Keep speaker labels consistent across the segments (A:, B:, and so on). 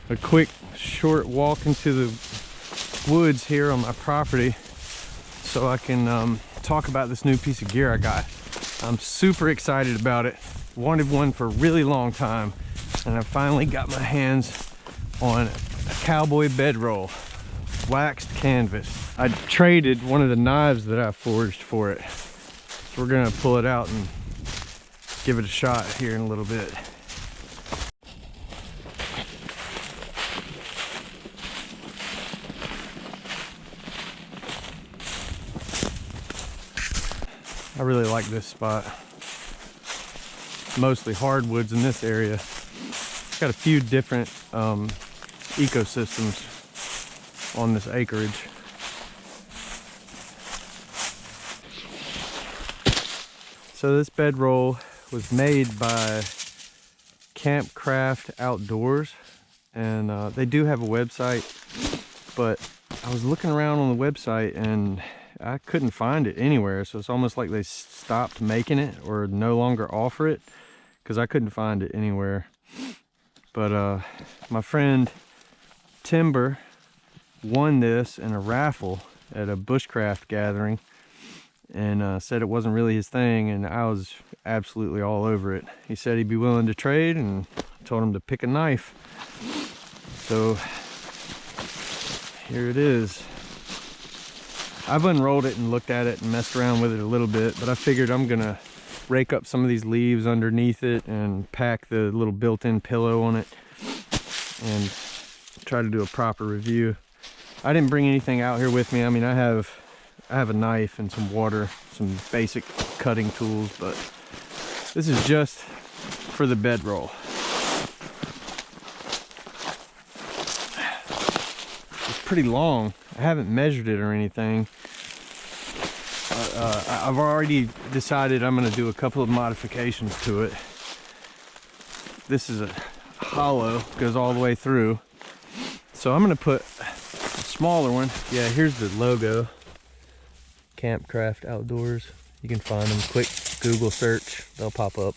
A: a quick short walk into the woods here on my property so I can talk about this new piece of gear I got. I'm super excited about it. Wanted one for a really long time, and I finally got my hands on a cowboy bedroll, waxed canvas. I traded one of the knives that I forged for it. So we're gonna pull it out and give it a shot here in a little bit. I really like this spot. Mostly hardwoods in this area. It's got a few different ecosystems on this acreage. So this bedroll was made by Campcraft Outdoors, and they do have a website, but I was looking around on the website and I couldn't find it anywhere. So it's almost like they stopped making it or no longer offer it, because I couldn't find it anywhere. But my friend Timber won this in a raffle at a bushcraft gathering, and said it wasn't really his thing, and I was absolutely all over it. He said he'd be willing to trade, and I told him to pick a knife. So here it is. I've unrolled it and looked at it and messed around with it a little bit, but I figured I'm gonna rake up some of these leaves underneath it and pack the little built-in pillow on it and try to do a proper review. I didn't bring anything out here with me. I mean, I have a knife and some water, some basic cutting tools, but this is just for the bedroll. It's pretty long. I haven't measured it or anything. I've already decided I'm going to do a couple of modifications to it. This is a hollow, goes all the way through. So I'm going to put a smaller one. Yeah, here's the logo. Campcraft Outdoors. You can find them. Quick Google search, they'll pop up.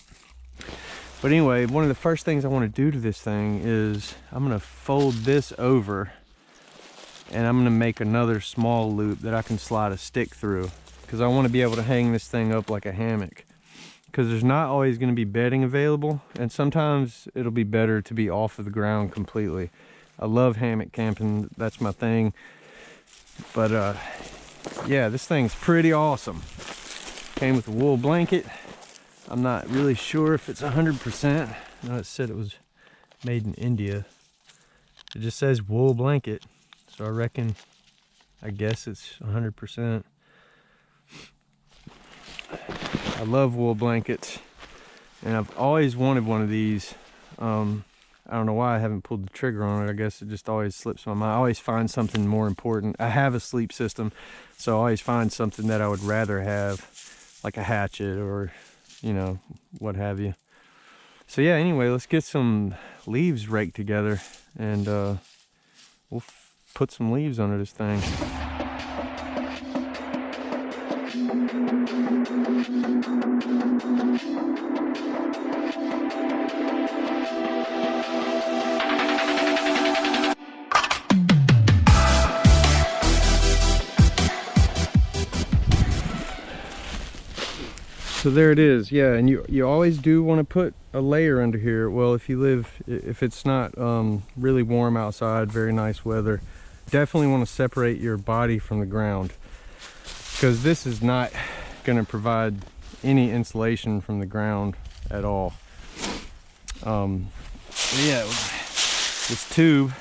A: But anyway, one of the first things I want to do to this thing is I'm going to fold this over, and I'm going to make another small loop that I can slide a stick through, because I want to be able to hang this thing up like a hammock, because there's not always going to be bedding available, and sometimes it'll be better to be off of the ground completely. I love hammock camping, that's my thing. But yeah, this thing's pretty awesome. Came with a wool blanket. I'm not really sure if it's 100%. I know it said it was made in India. It just says wool blanket, so I guess it's 100%. I love wool blankets, and I've always wanted one of these. I don't know why I haven't pulled the trigger on it. I guess it just always slips my mind. I always find something more important. I have a sleep system, so I always find something that I would rather have, like a hatchet or, you know, what have you. So yeah, anyway, let's get some leaves raked together, and we'll put some leaves under this thing. So there it is. Yeah, and you always do want to put a layer under here. Well, if it's not really warm outside, very nice weather, definitely want to separate your body from the ground, because this is not going to provide any insulation from the ground at all. Yeah, this tube,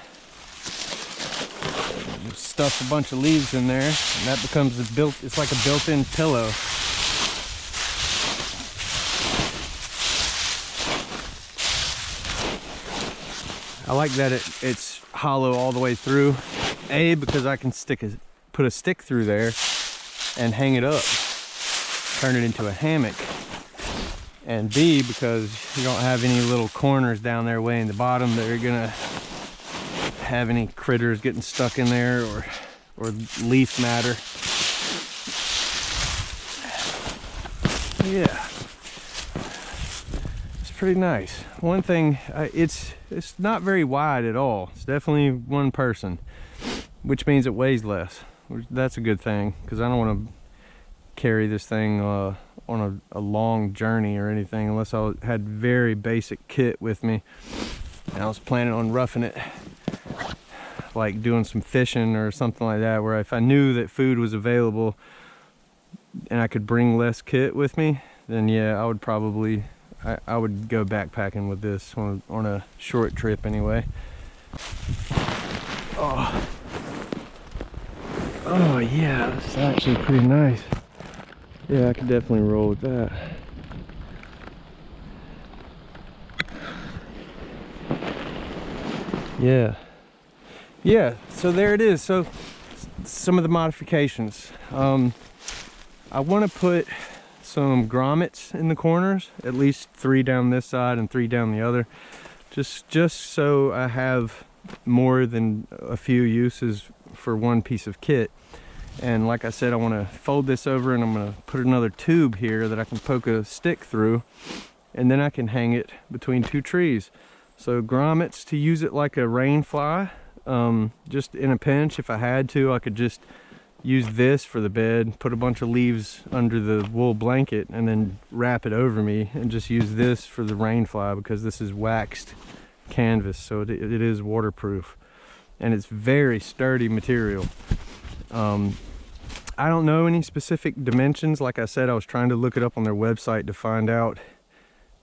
A: stuff a bunch of leaves in there, and that becomes it's like a built-in pillow. I like that it's hollow all the way through. A, because I can put a stick through there and hang it up, turn it into a hammock. And B, because you don't have any little corners down there way in the bottom that are gonna have any critters getting stuck in there, or leaf matter. Yeah, it's pretty nice. One thing, it's not very wide at all. It's definitely one person, which means it weighs less. That's a good thing, because I don't want to carry this thing on a long journey or anything, unless I had very basic kit with me and I was planning on roughing it, like doing some fishing or something like that, where if I knew that food was available and I could bring less kit with me, then yeah, I would probably I would go backpacking with this on a short trip anyway. Oh yeah, that's actually pretty nice. Yeah, I could definitely roll with that. Yeah, so there it is. So some of the modifications. I want to put some grommets in the corners, at least 3 down this side and 3 down the other, just so I have more than a few uses for one piece of kit. And like I said, I want to fold this over, and I'm going to put another tube here that I can poke a stick through, and then I can hang it between 2 trees. So grommets to use it like a rain fly, just in a pinch. If I had to, I could just use this for the bed, put a bunch of leaves under the wool blanket, and then wrap it over me, and just use this for the rain fly, because this is waxed canvas, so it is waterproof, and it's very sturdy material. I don't know any specific dimensions. Like I said, I was trying to look it up on their website to find out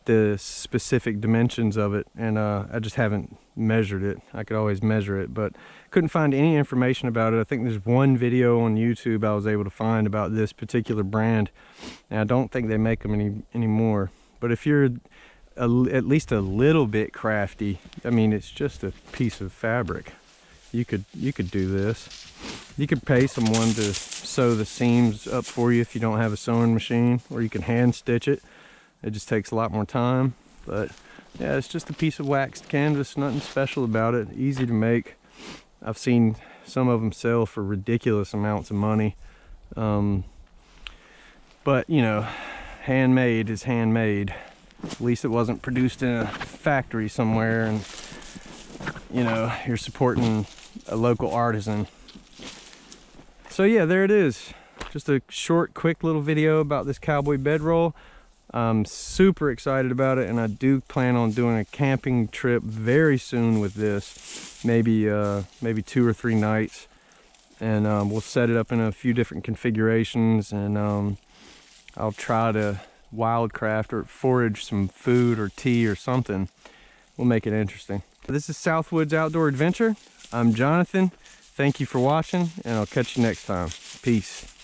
A: the specific dimensions of it, and I just haven't measured it. I could always measure it, but couldn't find any information about it. I think there's one video on YouTube I was able to find about this particular brand, and I don't think they make them anymore. But if you're at least a little bit crafty, I mean, it's just a piece of fabric. You could do this. You could pay someone to sew the seams up for you if you don't have a sewing machine, or you can hand stitch it. It just takes a lot more time, but yeah, it's just a piece of waxed canvas, nothing special about it, easy to make. I've seen some of them sell for ridiculous amounts of money, but you know, handmade is handmade. At least it wasn't produced in a factory somewhere, and you know, you're supporting a local artisan. So yeah, there it is. Just a short, quick little video about this cowboy bedroll. I'm super excited about it, and I do plan on doing a camping trip very soon with this. Maybe 2 or 3 nights, and we'll set it up in a few different configurations, and I'll try to wildcraft or forage some food or tea or something. We'll make it interesting. This is Southwoods Outdoor Adventure. I'm Jonathan. Thank you for watching, and I'll catch you next time. Peace.